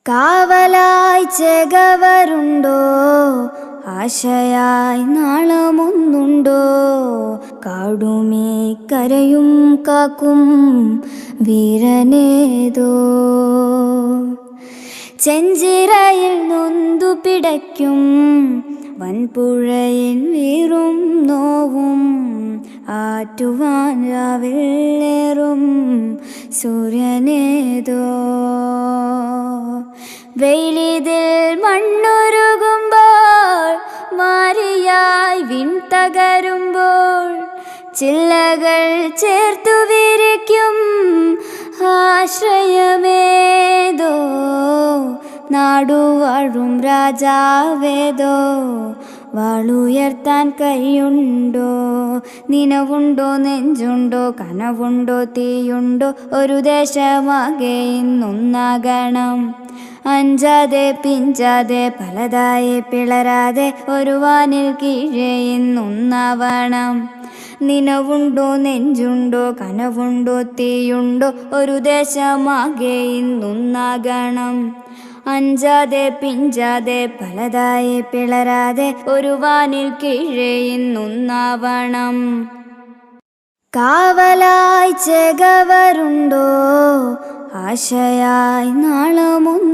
കാവലായി ചേകവരുണ്ടോ, ആശയായി നാളമൊന്നുണ്ടോ? കാടുമീ കരയും കാക്കും വീരനേതോ, ചെഞ്ചിറയിൽ നൊന്തു പിടയ്ക്കും വൻപുഴയിൽ വീറും നോവും ആറ്റുവാൻ രാവിലേറും സൂര്യനേതോ. വെയിലിതിൽ മണ്ണുരുകുമ്പോൾ മാരിയായി വിൺ തകരുമ്പോൾ ചില്ലകൾ ചേർത്തു വിരിക്കും ആശ്രയമേതോ. നാടുവാഴും രാജാവേതോ, വാളുയർത്താൻ കൈയുണ്ടോ? നിനവുണ്ടോ, നെഞ്ചുണ്ടോ, കനവുണ്ടോ, തീയുണ്ടോ? ഒരു ദേശമാകെ ഇന്നൊന്നാകണം. അഞ്ചാതെ പിഞ്ചാതെ പലതായി പിളരാതെ ഒരു വാനിൽ കീഴെ ഇന്നൊന്നാവണം. നിനവുണ്ടോ, നെഞ്ചുണ്ടോ, കനവുണ്ടോ, തീയുണ്ടോ? ഒരു ദേശമാകെ ഇന്നൊന്നാകണം. അഞ്ചാതെ പിഞ്ചാതെ പലതായി പിളരാതെ ഒരു വാനിൽ കീഴെ ഇന്നൊന്നാവണം. കാവലായി ചേകവരുണ്ടോ, ആശയായി നാളമൊന്നുണ്ടോ?